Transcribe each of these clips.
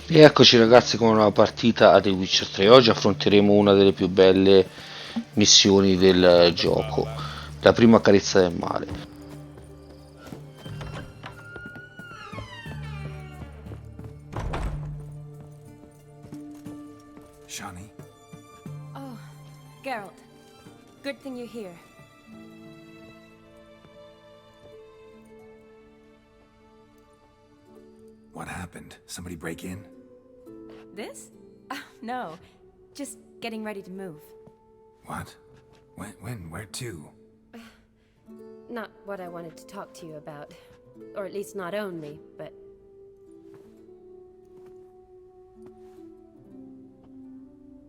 E eccoci ragazzi con una partita a The Witcher 3. Oggi affronteremo una delle più belle missioni del gioco, la prima carezza del male. Shani, Oh, Geralt. Good thing you're here. what happened? Somebody break in? This? No. Just getting ready to move. What? When? Where to? Not what I wanted to talk to you about. Or at least not only, but...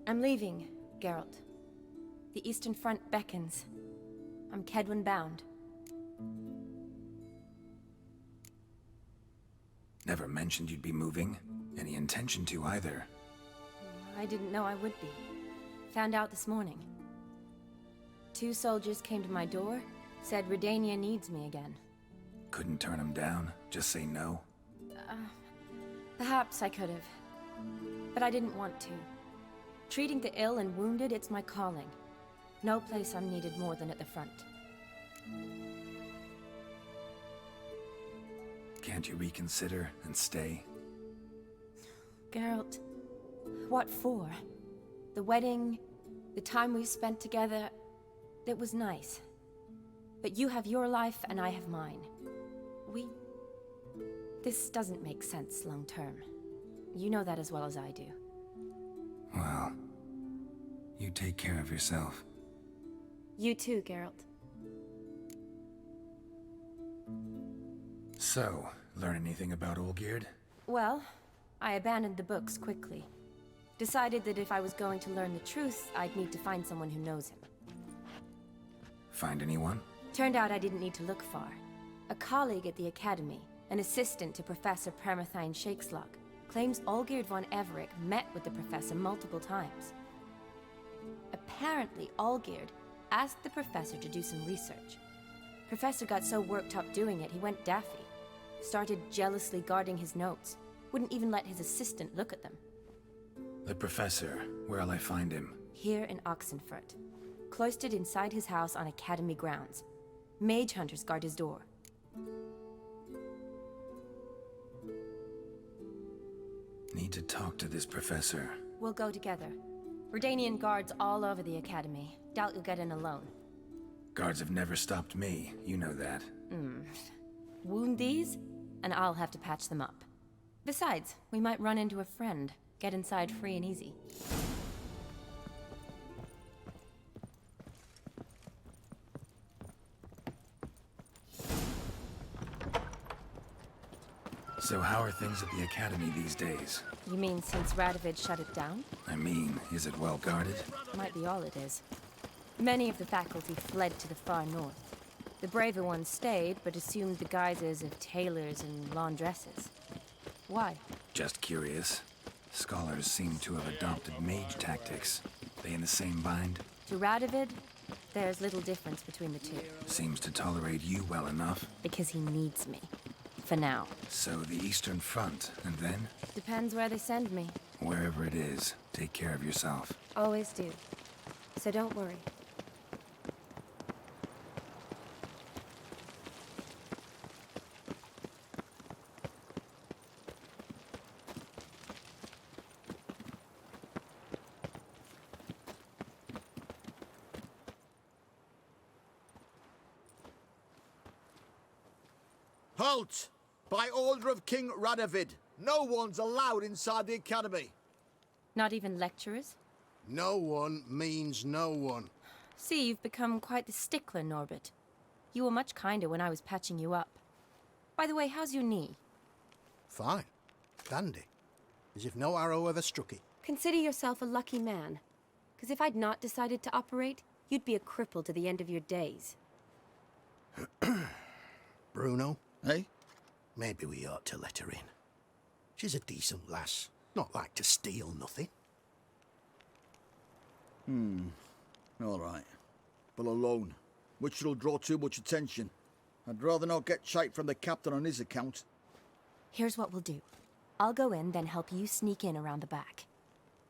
I'm leaving, Geralt. The Eastern Front beckons. I'm Kedwin bound. Never mentioned you'd be moving. Any intention to either. I didn't know I would be. Found out this morning. 2 soldiers came to my door, said Redania needs me again. Couldn't turn him down? Just say no? Perhaps I could have. But I didn't want to. Treating the ill and wounded, it's my calling. No place I'm needed more than at the front. Can't you reconsider and stay? Geralt, what for? The wedding, the time we've spent together, it was nice. But you have your life and I have mine. This doesn't make sense long term. You know that as well as I do. Well, you take care of yourself. You too, Geralt. So, learn anything about Olgierd? Well, I abandoned the books quickly. Decided that if I was going to learn the truth, I'd need to find someone who knows him. Find anyone? Turned out I didn't need to look far. A colleague at the Academy, an assistant to Professor Permathine Shakeslog, claims Olgierd von Everec met with the professor multiple times. Apparently, Olgierd asked the professor to do some research. Professor got so worked up doing it, he went daffy. Started jealously guarding his notes. Wouldn't even let his assistant look at them. The professor. Where'll I find him? Here in Oxenfurt. Cloistered inside his house on Academy grounds. Mage hunters guard his door. Need to talk to this professor. We'll go together. Redanian guards all over the Academy. Doubt you'll get in alone. Guards have never stopped me, you know that. Wound these, and I'll have to patch them up. Besides, we might run into a friend. Get inside free and easy. So how are things at the Academy these days? You mean since Radovid shut it down? I mean, is it well guarded? Might be all it is. Many of the faculty fled to the far north. The braver ones stayed, but assumed the guises of tailors and laundresses. Why? Just curious. Scholars seem to have adopted mage tactics. They in the same bind? To Radovid, there's little difference between the two. Seems to tolerate you well enough. Because he needs me. For now. So the Eastern Front, and then? Depends where they send me. Wherever it is, take care of yourself. Always do. So don't worry. Halt! By order of King Radovid, no one's allowed inside the Academy. Not even lecturers? No one means no one. See, you've become quite the stickler, Norbert. You were much kinder when I was patching you up. By the way, how's your knee? Fine. Dandy. As if no arrow ever struck it. Consider yourself a lucky man. Because if I'd not decided to operate, you'd be a cripple to the end of your days. Bruno? Eh? Maybe we ought to let her in. She's a decent lass. Not like to steal nothing. All right. But alone, which will draw too much attention. I'd rather not get shite from the captain on his account. Here's what we'll do. I'll go in, then help you sneak in around the back.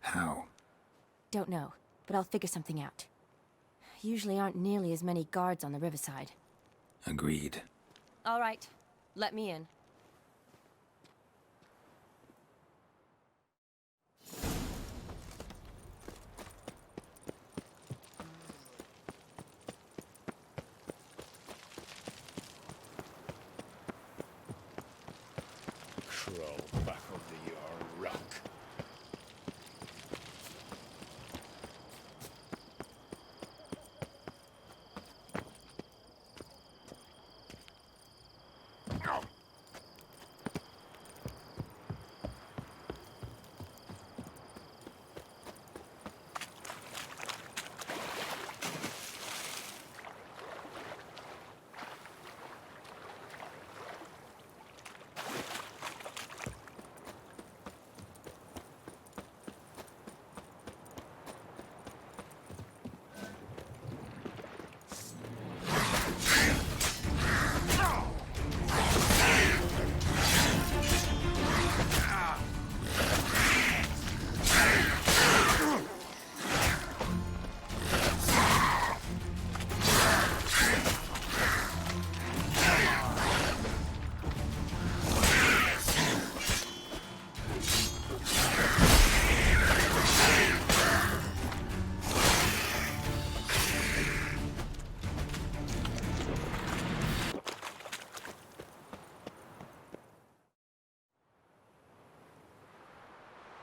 How? Don't know, but I'll figure something out. Usually aren't nearly as many guards on the riverside. Agreed. All right, let me in. Crawl back under your rock.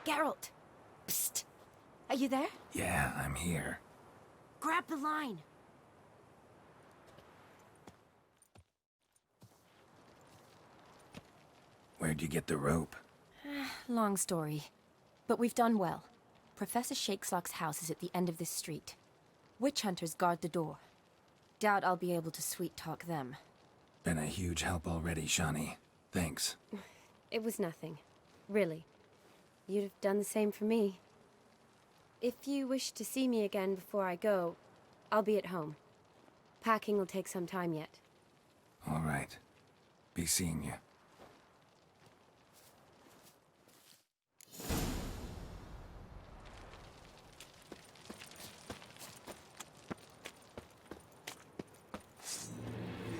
Geralt! Psst! Are you there? Yeah, I'm here. Grab the line! Where'd you get the rope? Long story. But we've done well. Professor Shakesock's house is at the end of this street. Witch hunters guard the door. Doubt I'll be able to sweet-talk them. Been a huge help already, Shani. Thanks. It was nothing. Really. You'd have done the same for me. If you wish to see me again before I go, I'll be at home. Packing will take some time yet. All right. Be seeing you.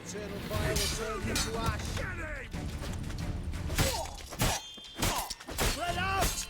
Eternal fire will turn you to ash. Let out!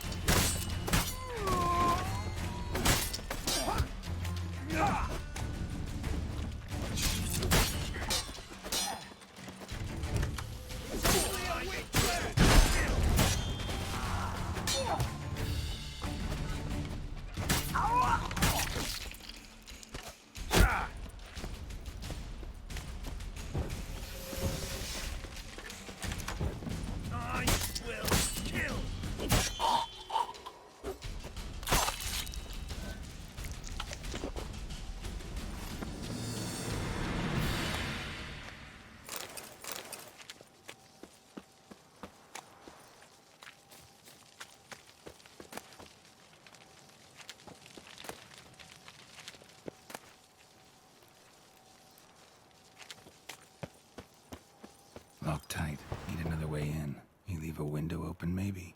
Locked tight. Need another way in. You leave a window open, maybe?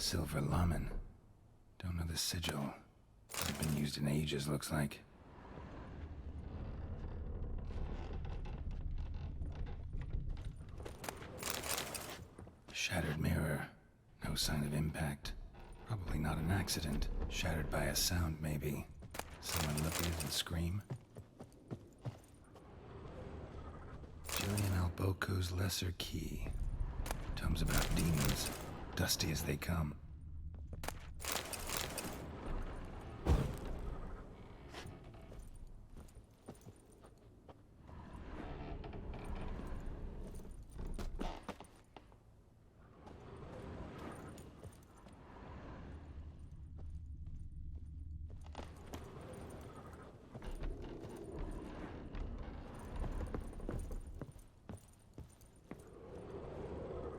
Silver Lamen. Don't know the sigil. Hasn't been used in ages, looks like. Shattered mirror. No sign of impact. Probably not an accident. Shattered by a sound, maybe. Someone look at it and scream. Julian Alboco's Lesser Key. Tomes about demons. Dusty as they come.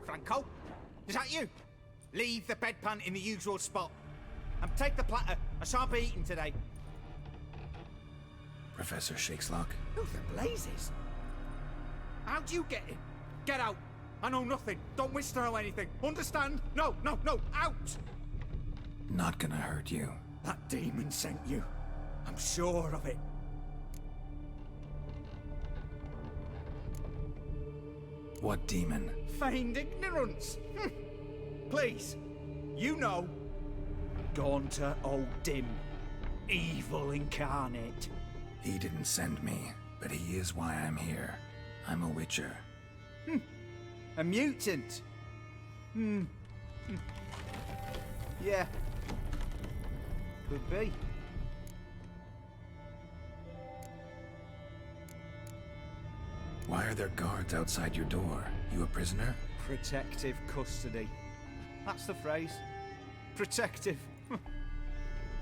Franco? Is that you? Leave the bedpan in the usual spot. And take the platter. I shan't be eating today. Professor Shakeslock. Who the blazes? How'd you get in? Get out. I know nothing. Don't wish to know anything. Understand? No, no, no. Out! Not gonna hurt you. That demon sent you. I'm sure of it. What demon? Feigned ignorance. Please. You know. Gaunter O'Dim. Evil incarnate. He didn't send me, but he is why I'm here. I'm a witcher. A mutant. Yeah. Could be. Why are there guards outside your door? You a prisoner? Protective custody. That's the phrase. Protective.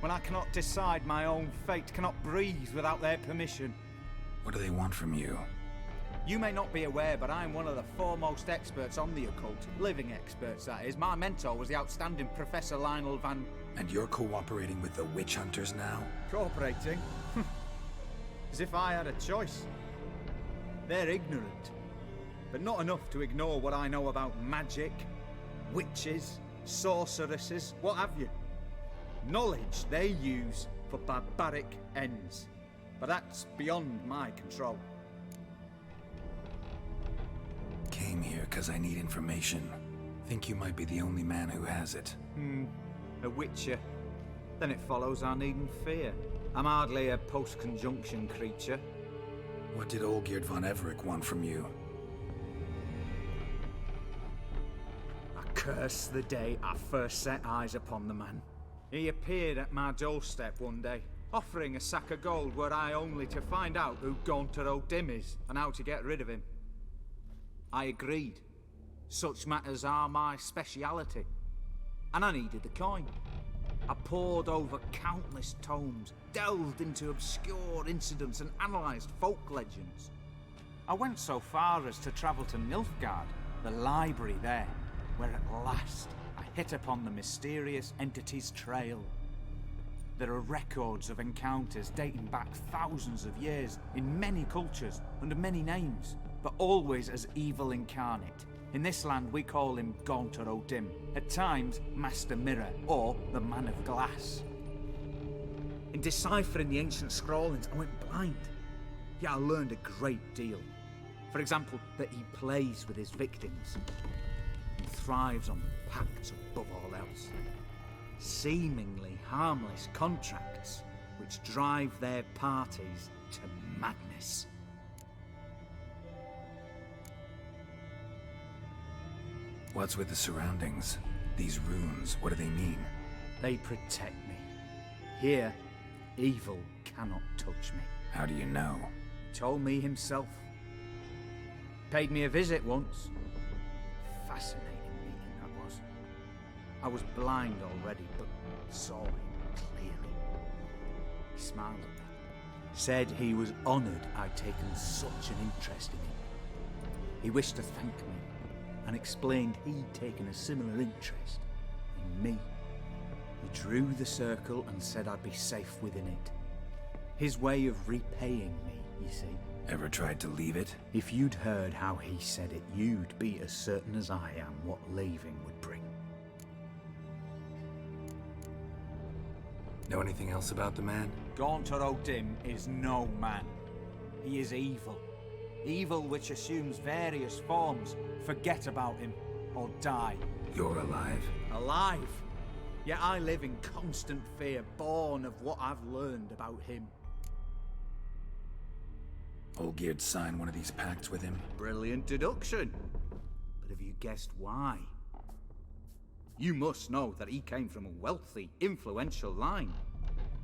When I cannot decide my own fate, cannot breathe without their permission. What do they want from you? You may not be aware, but I'm one of the foremost experts on the occult. Living experts, that is. My mentor was the outstanding Professor Lionel Van... And you're cooperating with the witch hunters now? Cooperating? As if I had a choice. They're ignorant, but not enough to ignore what I know about magic, witches, sorceresses, what have you. Knowledge they use for barbaric ends, but that's beyond my control. Came here because I need information. Think you might be the only man who has it. A witcher. Then it follows I needn't fear. I'm hardly a post-conjunction creature. What did Olgierd von Everec want from you? I curse the day I first set eyes upon the man. He appeared at my doorstep one day, offering a sack of gold were I only to find out who Gaunter O'Dim is and how to get rid of him. I agreed. Such matters are my speciality. And I needed the coin. I pored over countless tomes, delved into obscure incidents and analysed folk legends. I went so far as to travel to Nilfgaard, the library there, where at last I hit upon the mysterious entity's trail. There are records of encounters dating back thousands of years in many cultures, under many names, but always as evil incarnate. In this land we call him Gaunter O'Dim, at times Master Mirror, or the Man of Glass. In deciphering the ancient scrawlings, I went blind. Yet I learned a great deal. For example, that he plays with his victims. He thrives on pacts above all else. Seemingly harmless contracts which drive their parties to madness. What's with the surroundings? These runes, what do they mean? They protect me. Here, evil cannot touch me. How do you know? He told me himself. Paid me a visit once. Fascinating meeting that was. I was blind already, but saw him clearly. He smiled at me. Said he was honoured I'd taken such an interest in him. He wished to thank me, and explained he'd taken a similar interest in me. He drew the circle and said I'd be safe within it. His way of repaying me, you see. Ever tried to leave it? If you'd heard how he said it, you'd be as certain as I am what leaving would bring. Know anything else about the man? Gaunter O'Dim is no man. He is evil. Evil which assumes various forms. Forget about him, or die. You're alive? Alive! Yet I live in constant fear, born of what I've learned about him. Olgierd signed one of these pacts with him? Brilliant deduction. But have you guessed why? You must know that he came from a wealthy, influential line.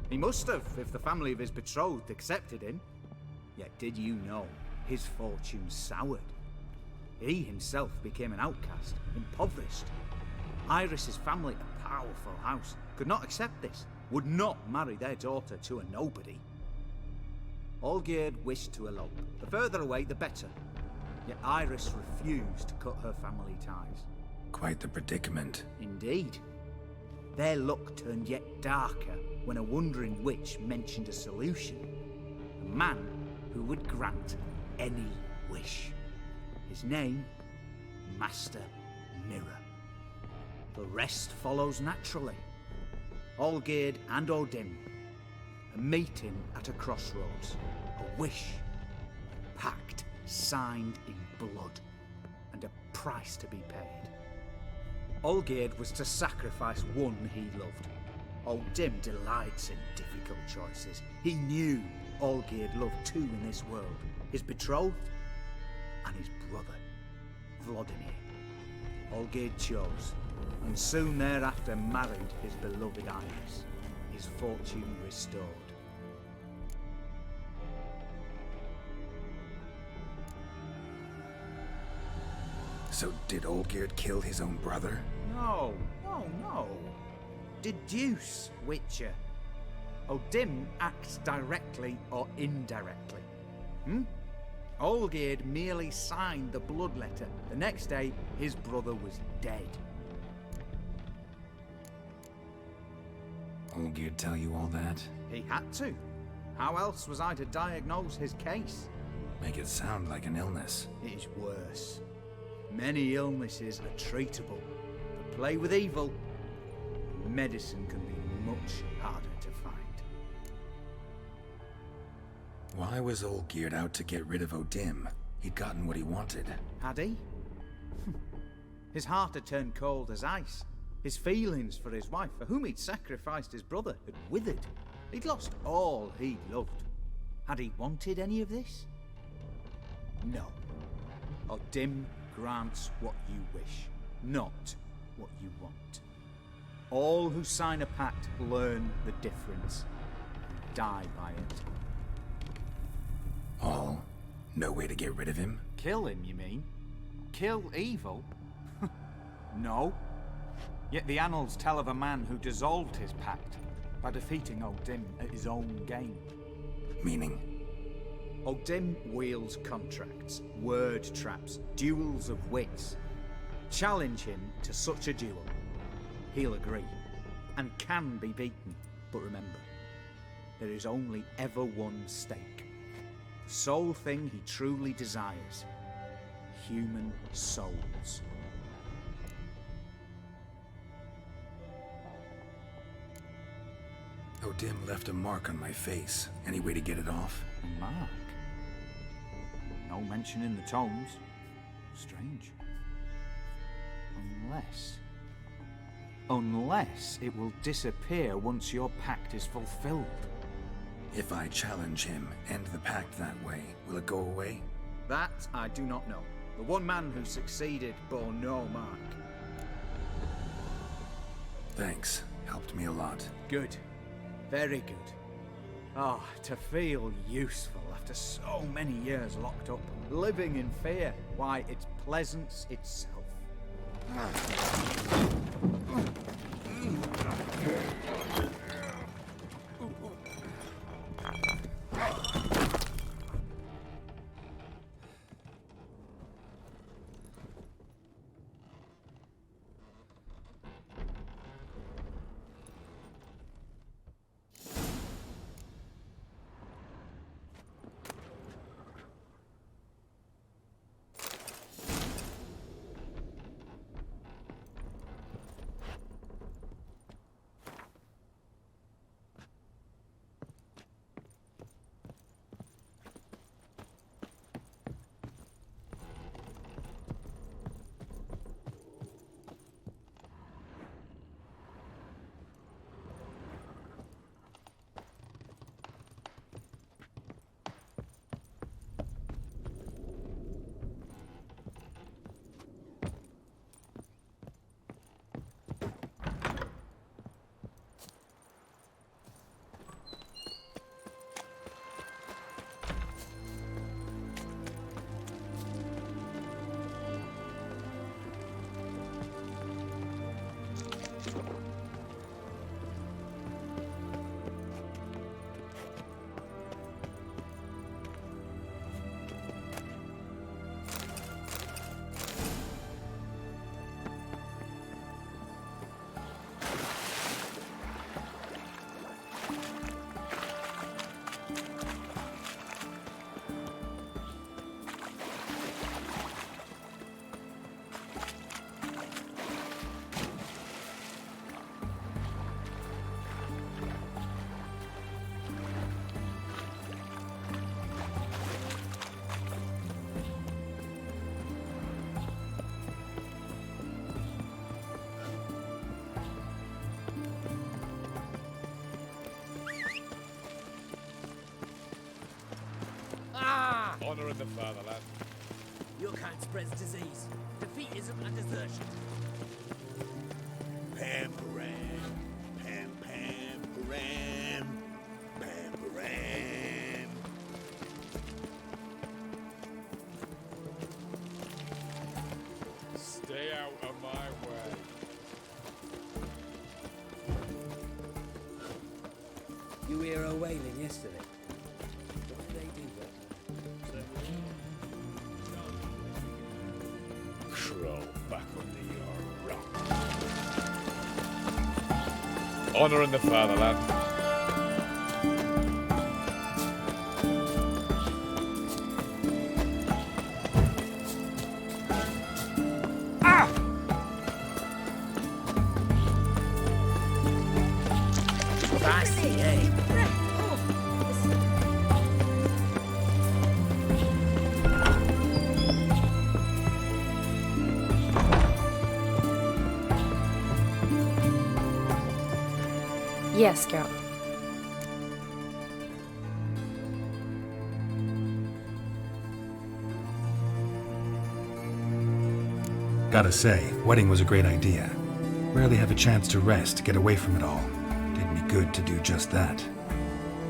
He must have, if the family of his betrothed accepted him. Yet did you know his fortune soured? He himself became an outcast, impoverished. Iris's family, a powerful house, could not accept this, would not marry their daughter to a nobody. Olgierd wished to elope. The further away, the better. Yet Iris refused to cut her family ties. Quite the predicament. Indeed. Their luck turned yet darker when a wandering witch mentioned a solution. A man who would grant any wish. His name, Master Mirror. The rest follows naturally. Olgierd and O'Dim, a meeting at a crossroads, a wish, a pact signed in blood, and a price to be paid. Olgierd was to sacrifice one he loved. O'Dim delights in difficult choices. He knew Olgierd loved two in this world, his betrothed and his brother, Vladimir. Olgierd chose, and soon thereafter married his beloved Iris, his fortune restored. So did Olgierd kill his own brother? No. Deduce, Witcher. O'Dim acts directly or indirectly. Olgierd merely signed the blood letter. The next day, his brother was dead. Olgierd tell you all that? He had to. How else was I to diagnose his case? Make it sound like an illness. It is worse. Many illnesses are treatable, but play with evil, medicine can be much harder to find. Why was Olgierd out to get rid of O'Dim? He'd gotten what he wanted. Had he? His heart had turned cold as ice. His feelings for his wife, for whom he'd sacrificed his brother, had withered. He'd lost all he loved. Had he wanted any of this? No. O'Dim grants what you wish, not what you want. All who sign a pact learn the difference, die by it. All? No way to get rid of him? Kill him, you mean? Kill evil? No. Yet the annals tell of a man who dissolved his pact by defeating O'Dim at his own game. Meaning? O'Dim wields contracts, word traps, duels of wits. Challenge him to such a duel. He'll agree, and can be beaten. But remember, there is only ever one stake. The sole thing he truly desires. Human souls. O'Dim left a mark on my face. Any way to get it off? A mark? No mention in the tomes. Strange. Unless it will disappear once your pact is fulfilled. If I challenge him, end the pact that way, will it go away? That I do not know. The one man who succeeded bore no mark. Thanks. Helped me a lot. Good. Very good. Ah, to feel useful after so many years locked up, living in fear. Why, it's pleasance itself. the fatherland. Your kind spreads disease, defeatism, and desertion. Pam-param, pam-pam-param, pam-param. Stay out of my way. You hear her wailing yesterday. What did they do that? Crawl back under your rock. Honor in the fatherland. Feisty, eh? Yes, Geralt. Gotta say, wedding was a great idea. Rarely have a chance to rest, get away from it all. Did me good to do just that.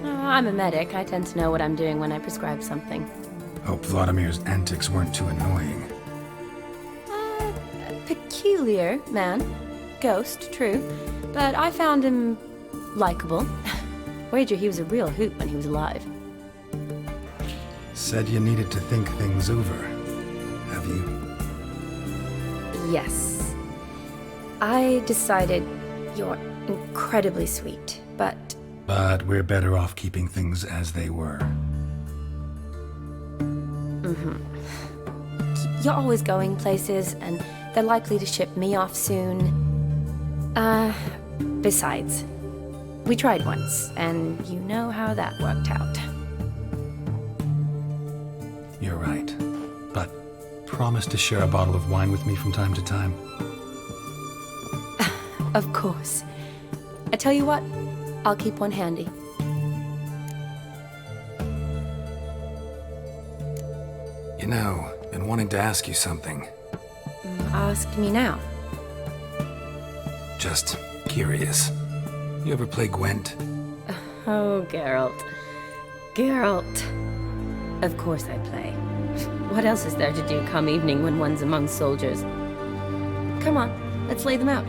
I'm a medic. I tend to know what I'm doing when I prescribe something. Hope Vladimir's antics weren't too annoying. Peculiar man. Ghost, true. But I found him likable. Wager he was a real hoot when he was alive. Said you needed to think things over. Have you? Yes. I decided you're incredibly sweet, but But we're better off keeping things as they were. you're always going places, and they're likely to ship me off soon. Besides, we tried once, and you know how that worked out. You're right. But promise to share a bottle of wine with me from time to time. Of course. I tell you what, I'll keep one handy. You know, been wanting to ask you something. Ask me now. Just curious. You ever play Gwent? Oh, Geralt. Geralt. Of course I play. What else is there to do come evening when one's among soldiers? Come on, let's lay them out.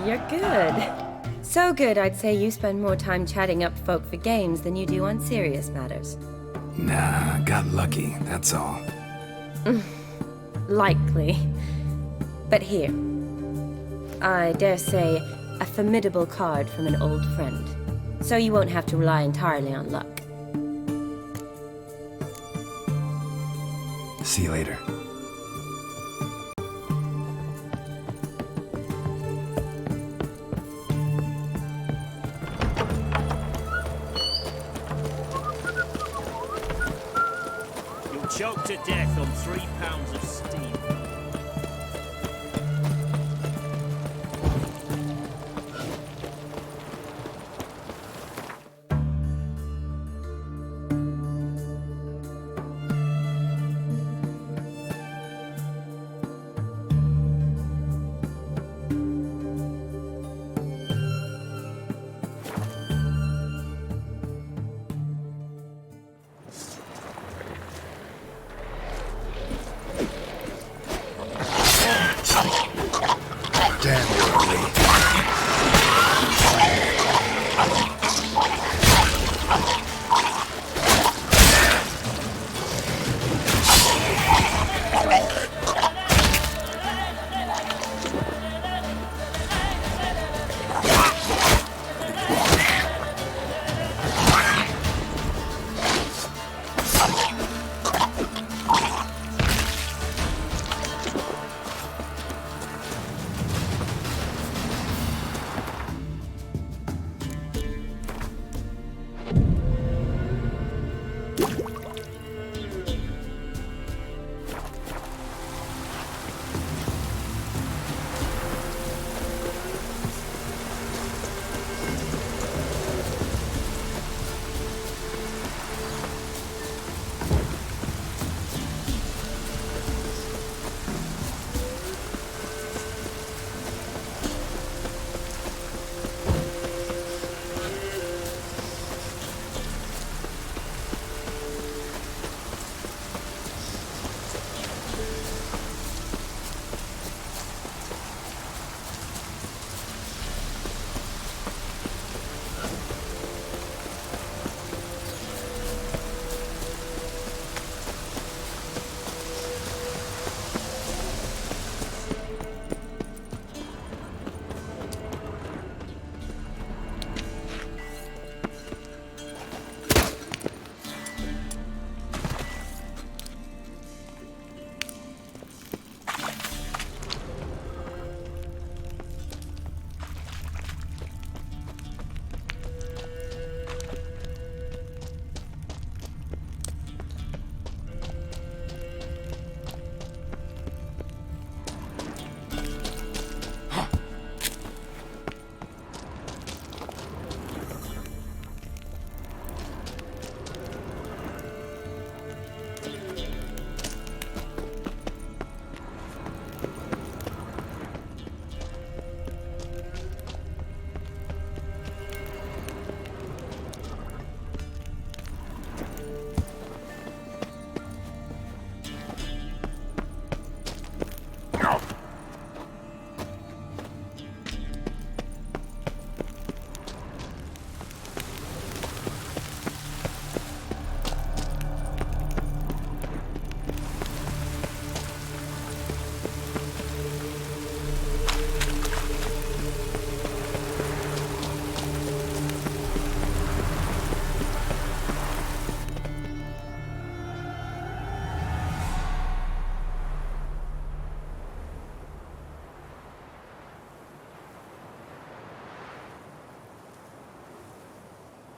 You're good. So good, I'd say you spend more time chatting up folk for games than you do on serious matters. Nah, got lucky, that's all. Likely. But here. I dare say, a formidable card from an old friend. So you won't have to rely entirely on luck. See you later. You'll choke to death on 3 pounds of steam.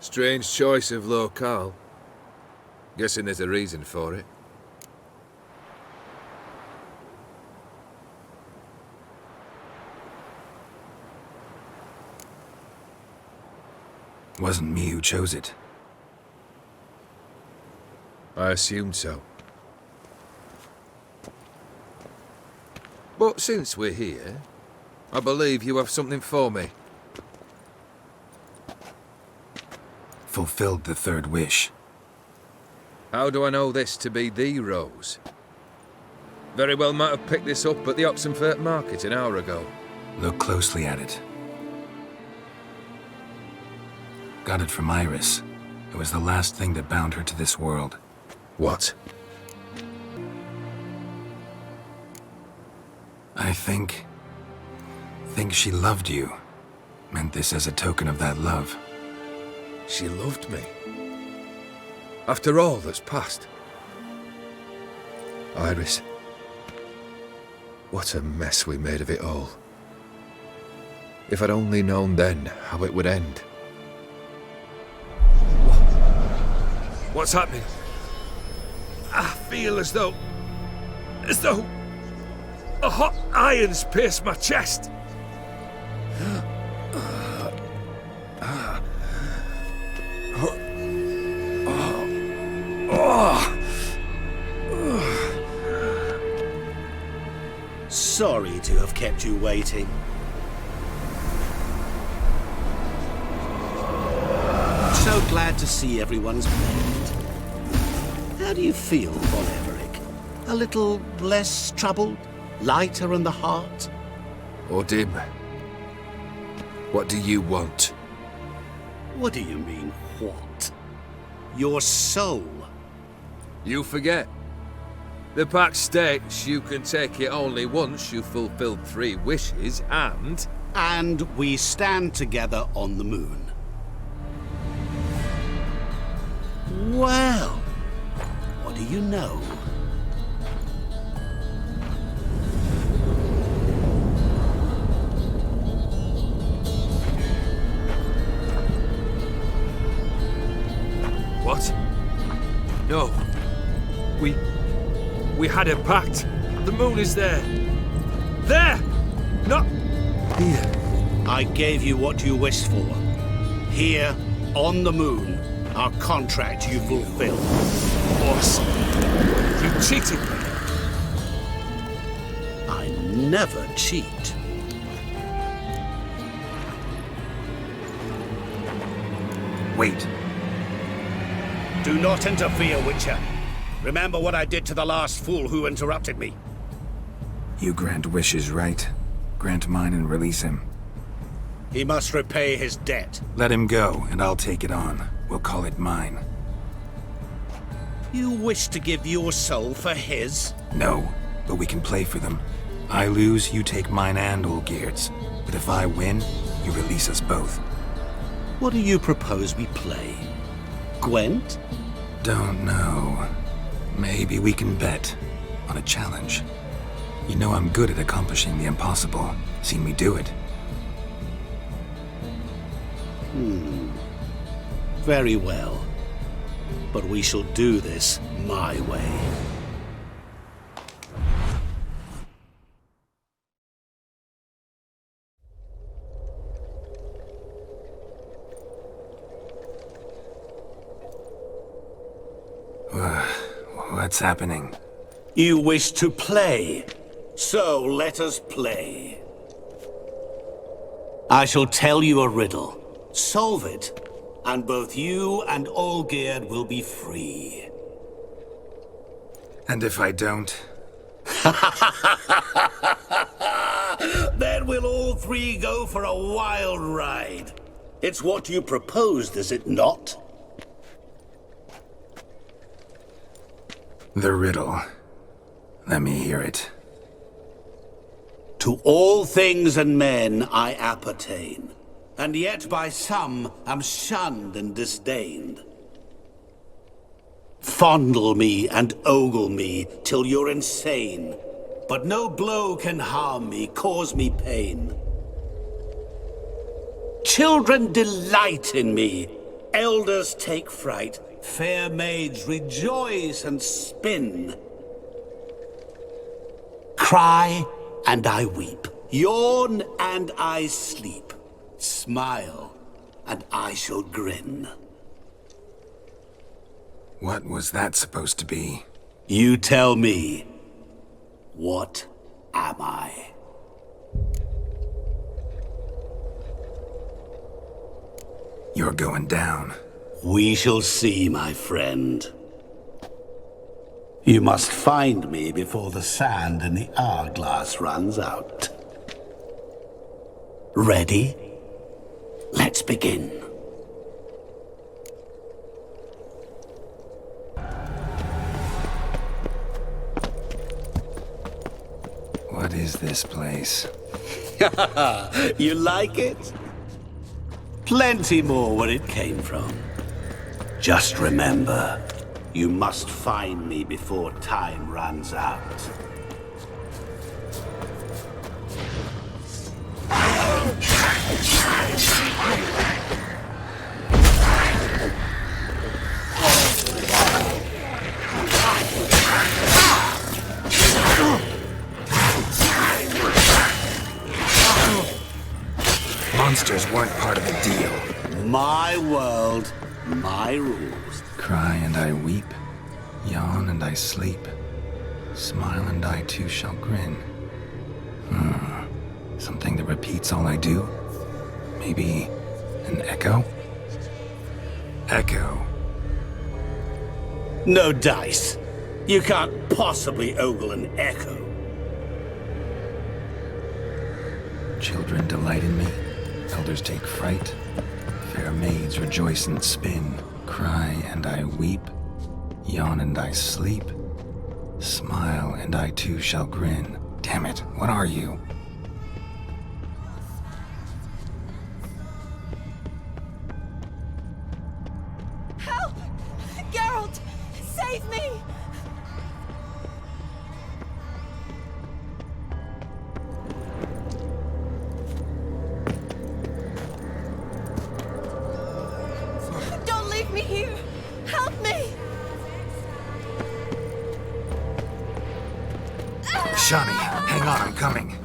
Strange choice of locale. Guessing there's a reason for it. Wasn't me who chose it. I assumed so. But since we're here, I believe you have something for me. Fulfilled the third wish. How do I know this to be the rose? Very well might have picked this up at the Oxenfurt market an hour ago. Look closely at it. Got it from Iris. It was the last thing that bound her to this world. What? I think she loved you. Meant this as a token of that love. She loved me. After all that's passed. Iris. What a mess we made of it all. If I'd only known then how it would end. What's happening? I feel as though a hot iron's pierced my chest. Sorry to have kept you waiting. So glad to see everyone's made. How do you feel, Von Everett? A little less troubled? Lighter in the heart? Odim, what do you want? What do you mean, what? Your soul. You forget. The pact states you can take it only once you've fulfilled 3 wishes and... And we stand together on the moon. Well, what do you know? What? No. We had a pact. The moon is there. There! Not here. I gave you what you wished for. Here, on the moon, our contract you fulfilled. Boss, you cheated me. I never cheat. Wait. Do not interfere, Witcher. Remember what I did to the last fool who interrupted me. You grant wishes, right? Grant mine and release him. He must repay his debt. Let him go, and I'll take it on. We'll call it mine. You wish to give your soul for his? No, but we can play for them. I lose, you take mine and Olgierd's. But if I win, you release us both. What do you propose we play? Gwent? Don't know. Maybe we can bet on a challenge. You know I'm good at accomplishing the impossible. Seen me do it. Very well. But we shall do this my way. What's happening? You wish to play, so let us play. I shall tell you a riddle. Solve it, and both you and Olgierd will be free. And if I don't? Then we'll all 3 go for a wild ride. It's what you proposed, is it not? The riddle. Let me hear it. To all things and men I appertain, and yet by some am shunned and disdained. Fondle me and ogle me till you're insane, but no blow can harm me, cause me pain. Children delight in me, elders take fright, fair maids rejoice and spin. Cry and I weep, yawn and I sleep, smile and I shall grin. What was that supposed to be? You tell me, what am I? You're going down. We shall see, my friend. You must find me before the sand in the hourglass runs out. Ready? Let's begin. is this place? You like it? Plenty more where it came from. Just remember, you must find me before time runs out. Monsters weren't part of the deal. My world, my rules. Cry and I weep, yawn and I sleep, smile and I too shall grin. Something that repeats all I do? Maybe an echo? Echo. No dice. You can't possibly ogle an echo. Children delight in me, elders take fright, fair maids rejoice and spin, cry and I weep, yawn and I sleep, smile and I too shall grin. Damn it, what are you? Help! Geralt! Save me! Don't leave me here! Help me! Shani, hang on, I'm coming.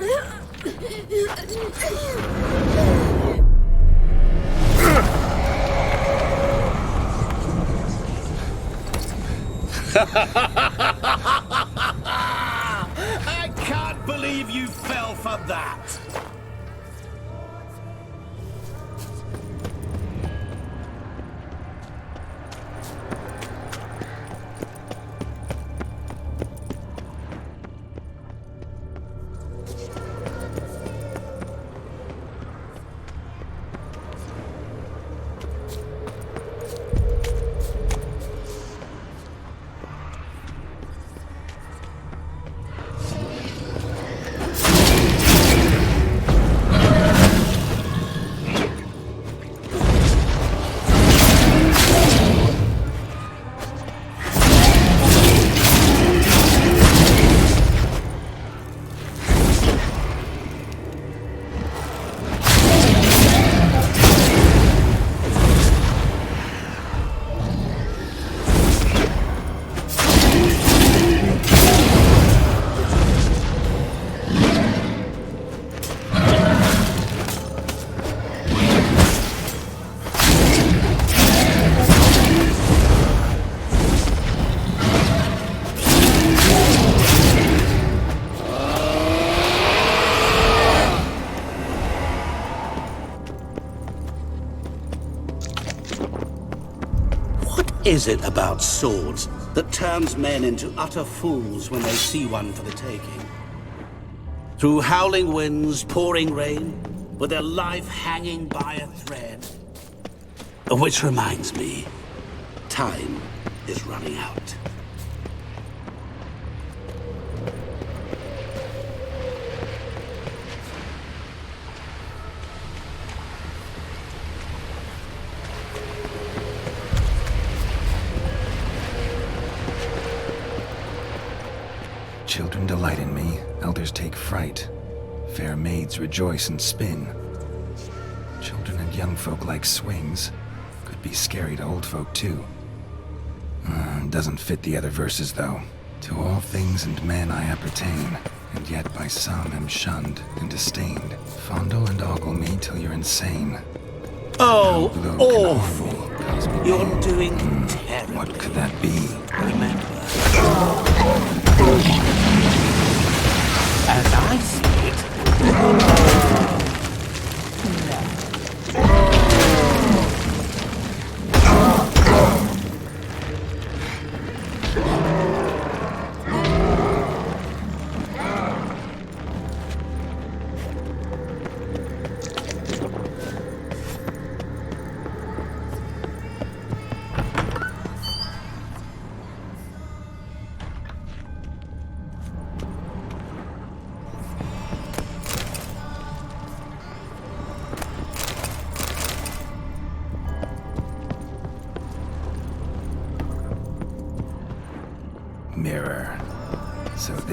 I can't believe you fell for that! Is it about swords that turns men into utter fools when they see one for the taking? Through howling winds, pouring rain, with their life hanging by a thread. Which reminds me, time is running out. Children delight in me, elders take fright. Fair maids rejoice and spin. Children and young folk like swings. Could be scary to old folk too. Doesn't fit the other verses though. To all things and men I appertain, and yet by some am shunned and disdained. Fondle and ogle me till you're insane. Oh, No blow awful. can harm me, cause me You're pain. doing terribly. What could that be? Remember, as I see it,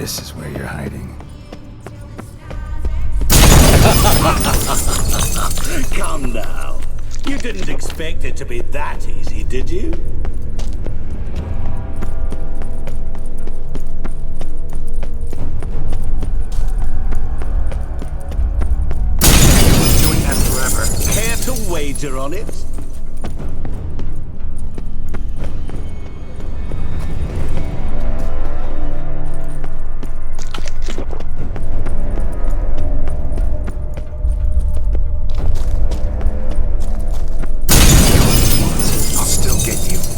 this is where you're hiding. Come now. You didn't expect it to be that easy, did you? Doing that forever. Care to wager on it?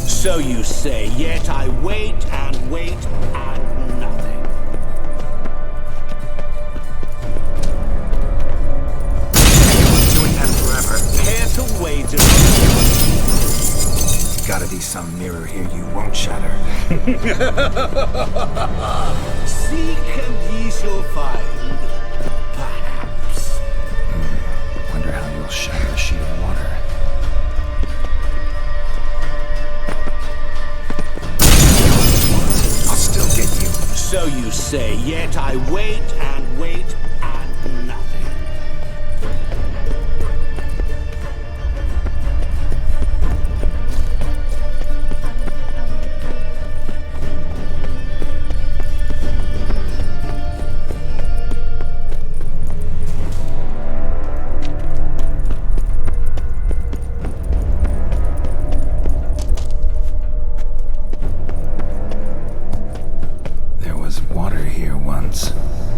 So you say, yet I wait and wait and nothing. Doing that forever. Care to wager? Gotta be some mirror here you won't shatter. Seek and ye shall find. Perhaps. Wonder how you'll shatter a sheet of water. So you say, yet I wait and wait and nothing.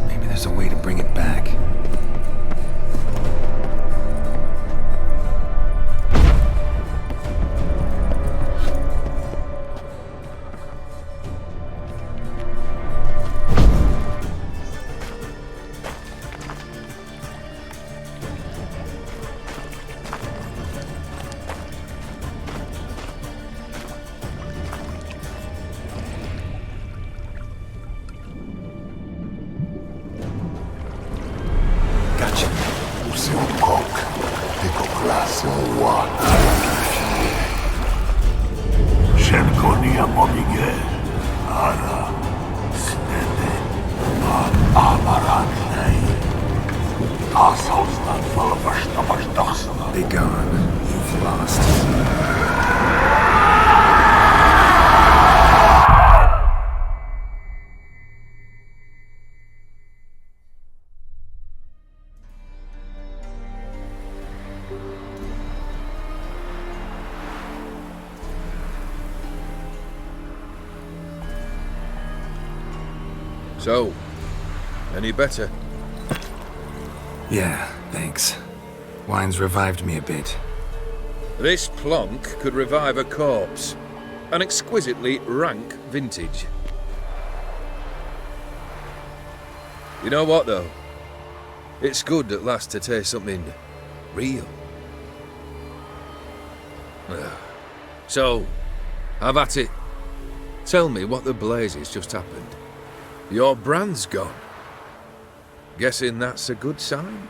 Maybe there's a way to bring it back. Be gone. You've lost. So, any better? Yeah, thanks. Wine's revived me a bit. This plonk could revive a corpse. An exquisitely rank vintage. You know what, though? It's good at last to taste something real. So, have at it. Tell me what the blazes just happened. Your brand's gone. Guessing that's a good sign?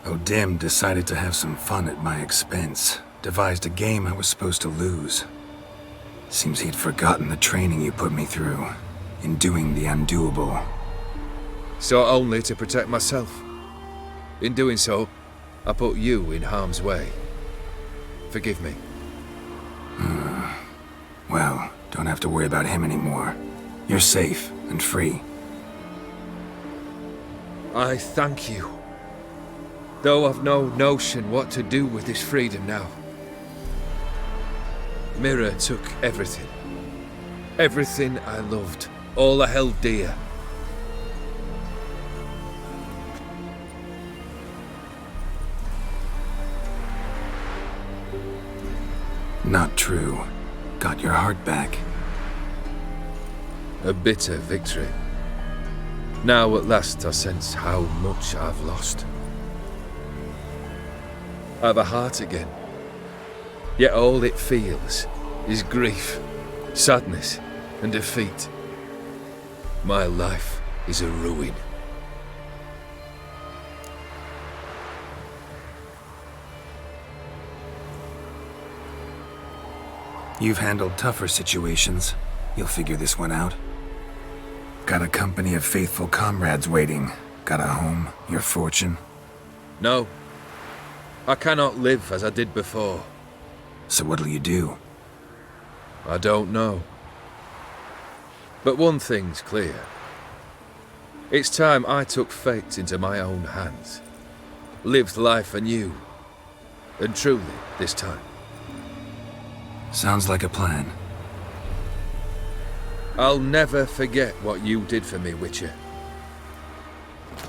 O'Dim decided to have some fun at my expense. Devised a game I was supposed to lose. Seems he'd forgotten the training you put me through in doing the undoable. So only to protect myself. In doing so, I put you in harm's way. Forgive me. Well, don't have to worry about him anymore. You're safe and free. I thank you. Though I've no notion what to do with this freedom now. Mirror took everything. Everything I loved. All I held dear. Not true. Got your heart back. A bitter victory. Now at last I sense how much I've lost. I've a heart again. Yet all it feels is grief, sadness, and defeat. My life is a ruin. You've handled tougher situations. You'll figure this one out. Got a company of faithful comrades waiting. Got a home, your fortune. No. I cannot live as I did before. So what'll you do? I don't know. But one thing's clear. It's time I took fate into my own hands. Lived life anew. And truly, this time. Sounds like a plan. I'll never forget what you did for me, Witcher.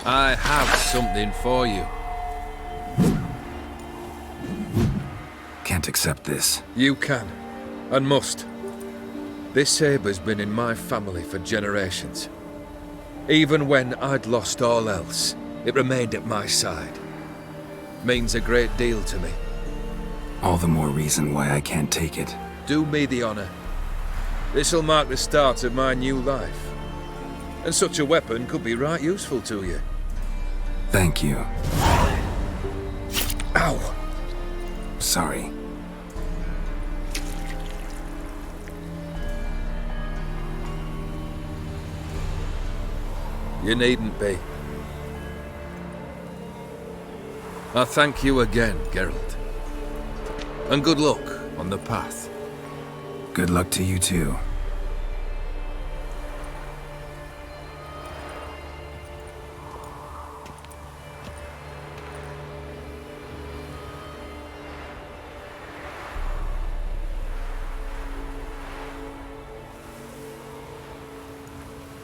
I have something for you. Can't accept this. You can, and must. This sabre's been in my family for generations. Even when I'd lost all else, it remained at my side. Means a great deal to me. All the more reason why I can't take it. Do me the honor. This'll mark the start of my new life. And such a weapon could be right useful to you. Thank you. Ow! Sorry. You needn't be. I thank you again, Geralt. And good luck on the path. Good luck to you too.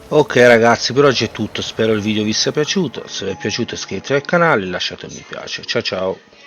Ok ragazzi, per oggi è tutto, spero il video vi sia piaciuto. Se vi è piaciuto iscrivetevi al canale e lasciate un mi piace. Ciao ciao.